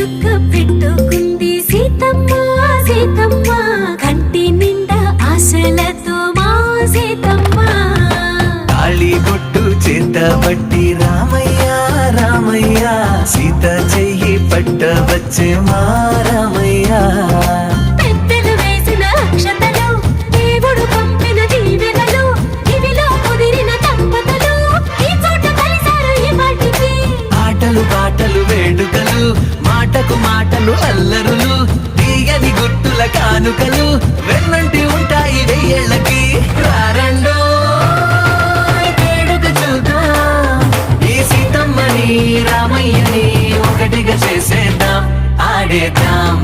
చుక్క పెట్టుకుంది సీతమ్మ సీతమ్మ కంటి నిండా ఆశలతో మా సీతమ్మ తాళి బొట్టు చేత బట్టి రామయ్య రామయ్య సీత చెయ్యి పట్ట వచ్చే మా రామయ్య పెద్దలు వేసిన అక్షతలు దేవుడు పంపిన దీవెనలు ఇవిలో కుదిరిన దంపతులు ఈ చోట కలిసారు ఈ పాటికి ఆటలు పాటలు వేడుకలు మాటకు మాటలు అల్లరులు తీయని గుర్తుల కానుకలు వెన్నంటి ఉంటాయి వెయ్యేళ్ళకి రారండో వేడుక చూద్దాం ఈ సీతమ్మని రామయ్యని ఒకటిగా చేసేద్దాం ఆడేద్దాం